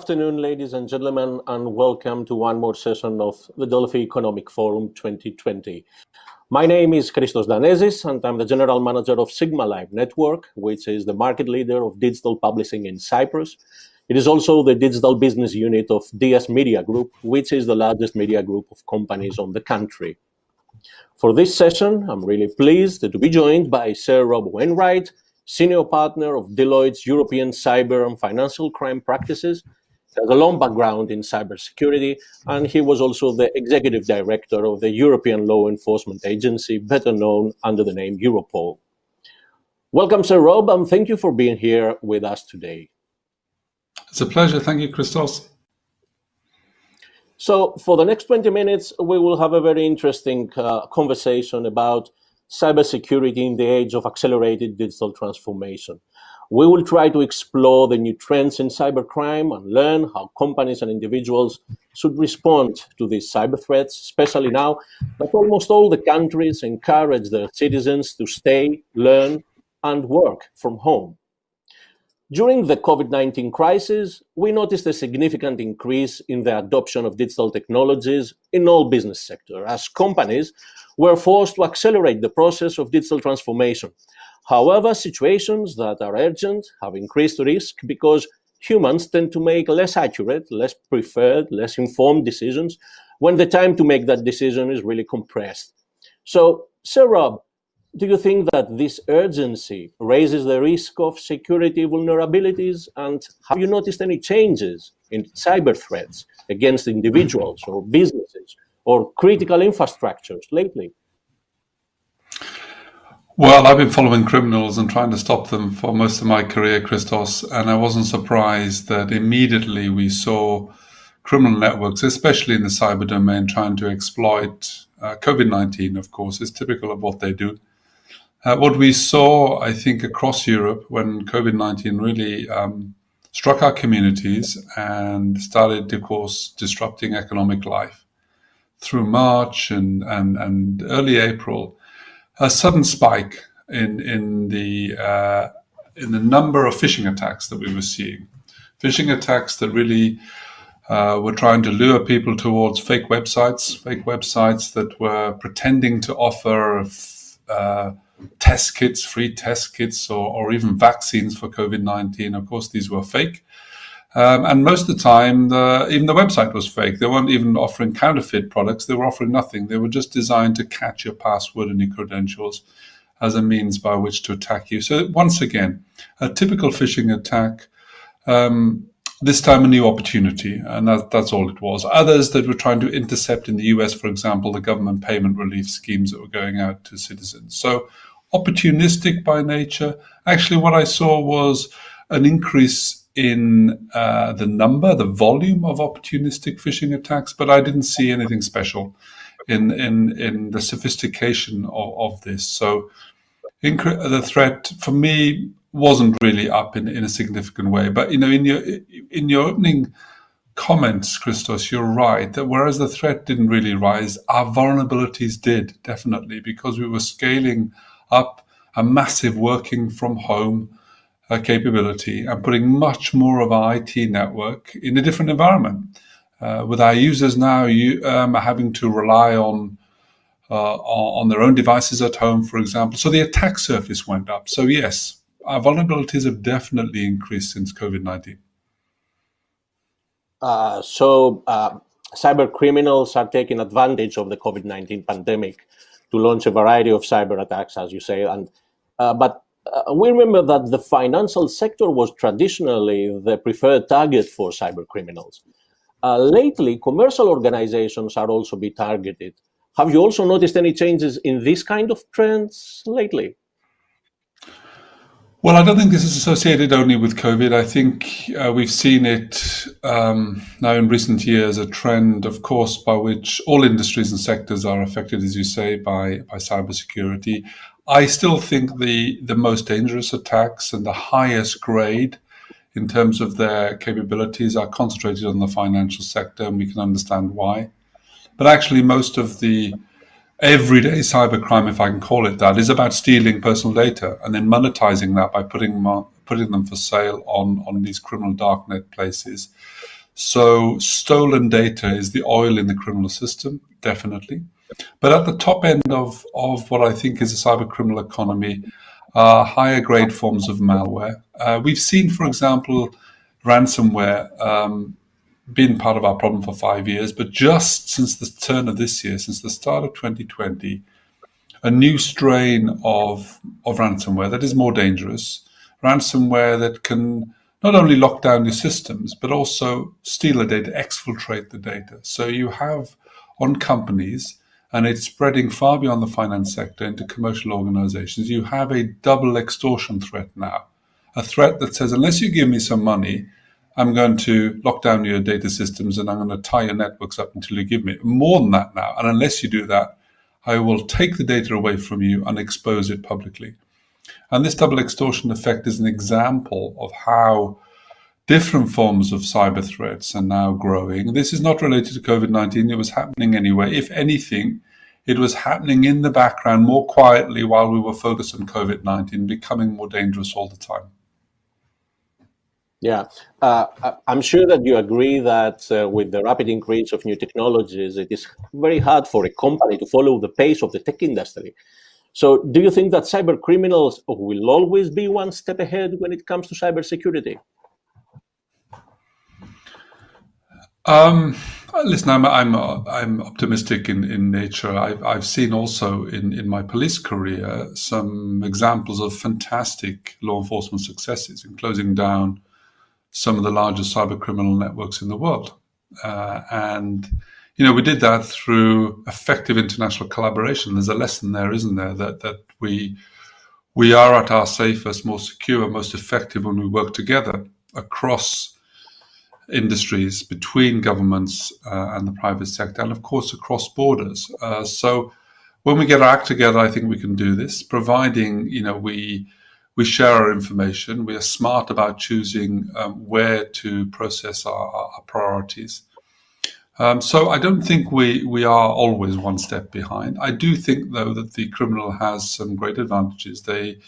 afternoon, ladies and gentlemen, and welcome to one more session of the Delphi Economic Forum 2020. My name is Christos Danezis, and I'm the General Manager of Sigmalive Network, which is the market leader of digital publishing in Cyprus. It is also the digital business unit of DS Media Group, which is the largest media group of companies on the country. For this session, I'm really pleased to be joined by Sir Rob Wainright, Senior Partner of Deloitte's European Cyber and Financial Crime Practices. He has a long background in cybersecurity, and he was also the Executive Director of the European Law Enforcement Agency, better known under the name Europol. Welcome, Sir Rob, and thank you for being here with us today. It's a pleasure. Thank you, Christos. So for the next 20 minutes, we will have a very interesting conversation about cybersecurity in the age of accelerated digital transformation. We will try to explore the new trends in cybercrime and learn how companies and individuals should respond to these cyber threats, especially now that almost all the countries encourage their citizens to stay, learn, and work from home. During the COVID-19 crisis, we noticed a significant increase in the adoption of digital technologies in all business sectors, as companies were forced to accelerate the process of digital transformation. However, situations that are urgent have increased risk because humans tend to make less accurate, less preferred, less informed decisions when the time to make that decision is really compressed. So, Sir Rob, do you think that this urgency raises the risk of security vulnerabilities? And have you noticed any changes in cyber threats against individuals or businesses or critical infrastructures lately? Well, I've been following criminals and trying to stop them for most of my career, Christos, and I wasn't surprised that immediately we saw criminal networks, especially in the cyber domain, trying to exploit COVID-19, of course, is typical of what they do. What we saw, I think, across Europe when COVID-19 really struck our communities and started, of course, disrupting economic life through March and early April, a sudden spike in the number of phishing attacks that we were seeing. Phishing attacks that really were trying to lure people towards fake websites that were pretending to offer test kits, free test kits, or even vaccines for COVID-19. Of course, these were fake. And most of the time, even the website was fake. They weren't even offering counterfeit products. They were offering nothing. They were just designed to catch your password and your credentials as a means by which to attack you. So once again, a typical phishing attack, this time a new opportunity, and that's all it was. Others that were trying to intercept in the US, for example, the government payment relief schemes that were going out to citizens. So opportunistic by nature. Actually, what I saw was an increase in the volume of opportunistic phishing attacks, but I didn't see anything special in the sophistication of this. So the threat for me wasn't really up in a significant way. But in your opening comments, Christos, you're right that whereas the threat didn't really rise, our vulnerabilities did, definitely, because we were scaling up a massive working from home capability and putting much more of our IT network in a different environment. With our users now having to rely on their own devices at home, for example. So the attack surface went up. So yes, our vulnerabilities have definitely increased since COVID-19. So cyber criminals are taking advantage of the COVID-19 pandemic to launch a variety of cyber attacks, as you say. But we remember that the financial sector was traditionally the preferred target for cyber criminals. Lately, commercial organizations are also being targeted. Have you also noticed any changes in this kind of trends lately? Well, I don't think this is associated only with COVID. I think we've seen it now in recent years, a trend, of course, by which all industries and sectors are affected, as you say, by cybersecurity. I still think the most dangerous attacks and the highest grade in terms of their capabilities are concentrated on the financial sector, and we can understand why. But actually, most of the everyday cybercrime, if I can call it that, is about stealing personal data and then monetizing that by putting them for sale on these criminal darknet places. So stolen data is the oil in the criminal system, definitely. But at the top end of what I think is a cyber criminal economy are higher grade forms of malware. We've seen, for example, ransomware been part of our problem for 5 years, but just since the turn of this year, since the start of 2020, a new strain of ransomware that is more dangerous, ransomware that can not only lock down your systems, but also steal the data, exfiltrate the data. So you have on companies, and it's spreading far beyond the finance sector into commercial organizations, you have a double extortion threat now. A threat that says, unless you give me some money, I'm going to lock down your data systems and I'm going to tie your networks up until you give me more than that now. And unless you do that, I will take the data away from you and expose it publicly. And this double extortion effect is an example of how different forms of cyber threats are now growing. This is not related to COVID-19. It was happening anyway. If anything, it was happening in the background more quietly while we were focused on COVID-19, becoming more dangerous all the time. Yeah, I'm sure that you agree that with the rapid increase of new technologies, it is very hard for a company to follow the pace of the tech industry. So do you think that cyber criminals will always be one step ahead when it comes to cybersecurity? Listen, I'm optimistic in nature. I've seen also in my police career some examples of fantastic law enforcement successes in closing down some of the largest cyber criminal networks in the world. And, we did that through effective international collaboration. There's a lesson there, isn't there, that we are at our safest, most secure, most effective when we work together across industries, between governments and the private sector, and of course across borders. So when we get our act together, I think we can do this, providing, we share our information. We are smart about choosing where to process our priorities. So I don't think we are always one step behind. I do think, though, that the criminal has some great advantages. They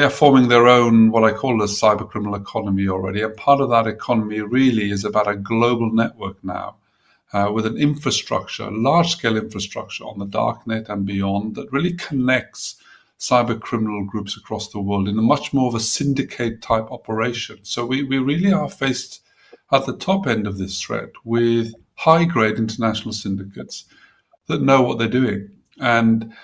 are forming their own, what I call a cyber criminal economy already. And part of that economy really is about a global network now with an infrastructure, large-scale infrastructure on the darknet and beyond that really connects cyber criminal groups across the world in a much more of a syndicate type operation. So we really are faced at the top end of this threat with high-grade international syndicates that know what they're doing. And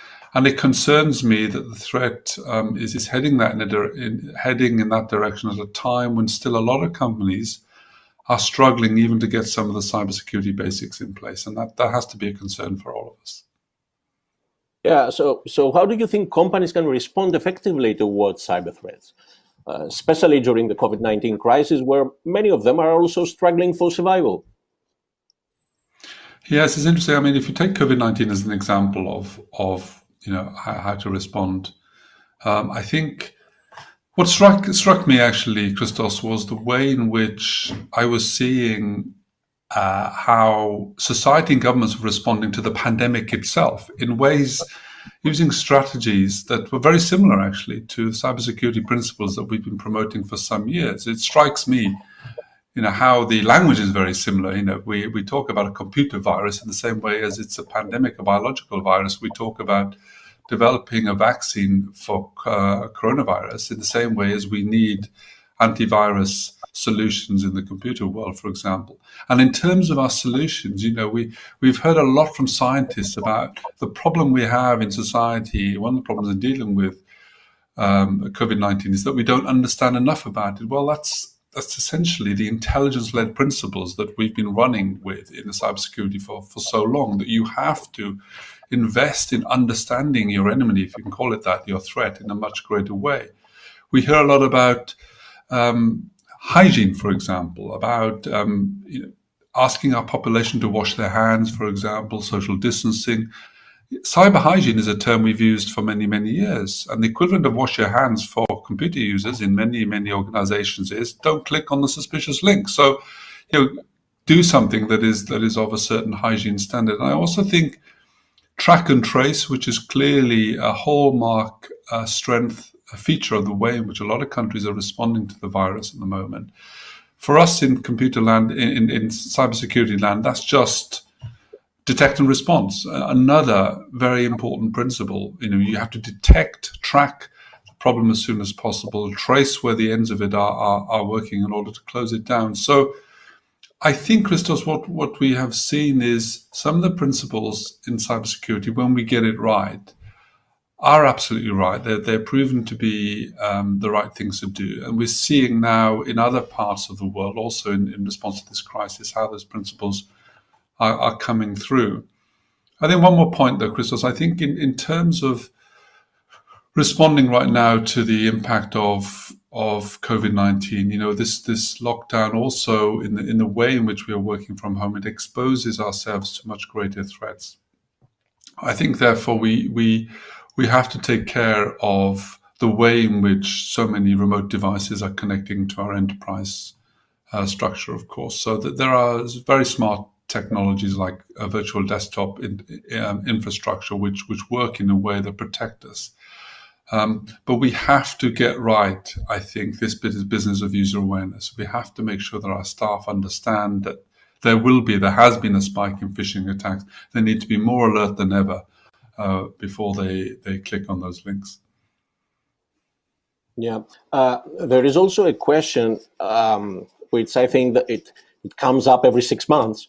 it concerns me that the threat is heading in that direction at a time when still a lot of companies are struggling even to get some of the cybersecurity basics in place. And that has to be a concern for all of us. Yeah, so how do you think companies can respond effectively towards cyber threats, especially during the COVID-19 crisis, where many of them are also struggling for survival? Yes, it's interesting. I mean, if you take COVID-19 as an example of how to respond, I think what struck me actually, Christos, was the way in which I was seeing how society and governments were responding to the pandemic itself in ways using strategies that were very similar actually to cybersecurity principles that we've been promoting for some years. It strikes me, how the language is very similar. We talk about a computer virus in the same way as it's a pandemic, a biological virus. We talk about developing a vaccine for coronavirus in the same way as we need antivirus solutions in the computer world, for example. And in terms of our solutions, we've heard a lot from scientists about the problem we have in society. One of the problems in dealing with COVID-19 is that we don't understand enough about it. Well, that's essentially the intelligence-led principles that we've been running with in the cybersecurity for so long, that you have to invest in understanding your enemy, if you can call it that, your threat, in a much greater way. We hear a lot about hygiene, for example, about asking our population to wash their hands, for example, social distancing. Cyber hygiene is a term we've used for many, many years. And the equivalent of wash your hands for computer users in many, many organizations is don't click on the suspicious link. So, do something that is of a certain hygiene standard. And I also think track and trace, which is clearly a hallmark strength, a feature of the way in which a lot of countries are responding to the virus at the moment. For us in computer land, in cybersecurity land, that's just detect and response. Another very important principle. You have to detect, track the problem as soon as possible, trace where the ends of it are working in order to close it down. So I think, Christos, what we have seen is some of the principles in cybersecurity, when we get it right, are absolutely right. They're proven to be the right things to do. And we're seeing now in other parts of the world, also in response to this crisis, how those principles are coming through. I think one more point, though, Christos. I think in terms of responding right now to the impact of COVID-19, this lockdown also in the way in which we are working from home, it exposes ourselves to much greater threats. I think, therefore, we have to take care of the way in which so many remote devices are connecting to our enterprise structure, of course. So that there are very smart technologies like a virtual desktop infrastructure, which work in a way that protect us. But we have to get right, I think, this business of user awareness. We have to make sure that our staff understand that there has been a spike in phishing attacks. They need to be more alert than ever before they click on those links. Yeah, there is also a question which I think that it comes up every 6 months.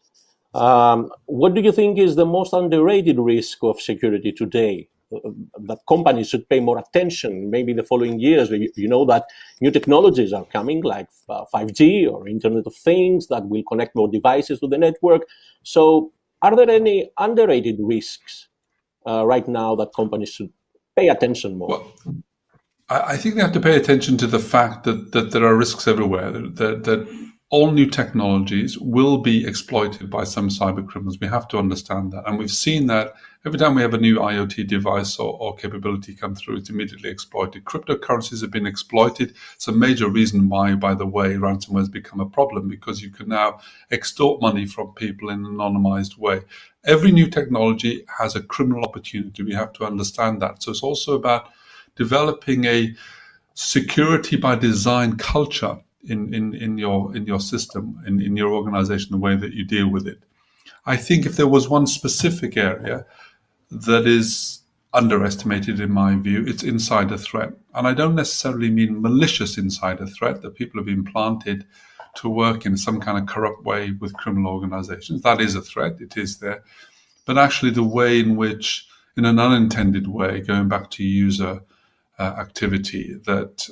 What do you think is the most underrated risk of security today that companies should pay more attention maybe in the following years? You know that new technologies are coming like 5G or Internet of Things that will connect more devices to the network. So are there any underrated risks right now that companies should pay attention more? Well, I think they have to pay attention to the fact that there are risks everywhere, that all new technologies will be exploited by some cyber criminals. We have to understand that. And we've seen that every time we have a new IoT device or capability come through, it's immediately exploited. Cryptocurrencies have been exploited. It's a major reason why, by the way, ransomware has become a problem, because you can now extort money from people in an anonymized way. Every new technology has a criminal opportunity. We have to understand that. So it's also about developing a security by design culture in your system, in your organization, the way that you deal with it. I think if there was one specific area that is underestimated, in my view, it's insider threat. And I don't necessarily mean malicious insider threat, that people have been planted to work in some kind of corrupt way with criminal organizations. That is a threat, it is there. But actually the way in which, in an unintended way, going back to user activity, that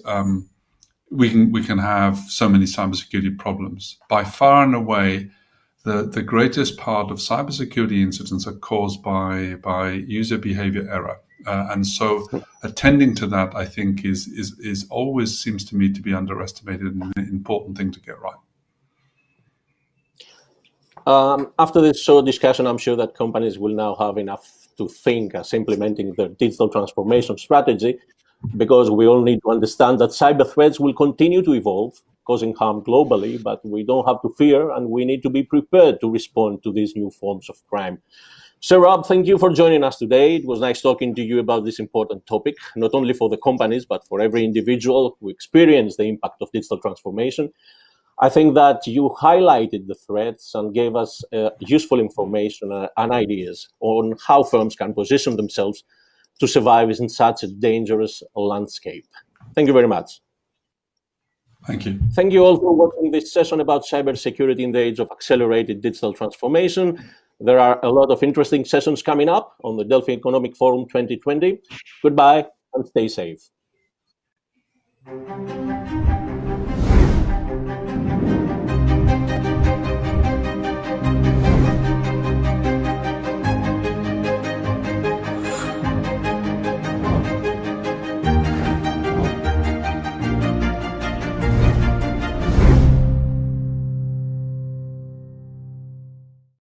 we can have so many cybersecurity problems. By far and away, the greatest part of cybersecurity incidents are caused by user behavior error, and so attending to that, I think, is always seems to me to be underestimated and an important thing to get right. After this short discussion, I'm sure that companies will now have enough to think as implementing their digital transformation strategy, because we all need to understand that cyber threats will continue to evolve, causing harm globally, but we don't have to fear, and we need to be prepared to respond to these new forms of crime. So, Rob, thank you for joining us today. It was nice talking to you about this important topic, not only for the companies, but for every individual who experience the impact of digital transformation. I think that you highlighted the threats and gave us useful information and ideas on how firms can position themselves to survive in such a dangerous landscape. Thank you very much. Thank you. Thank you all for watching this session about cybersecurity in the age of accelerated digital transformation. There are a lot of interesting sessions coming up on the Delphi Economic Forum 2020. Goodbye and stay safe.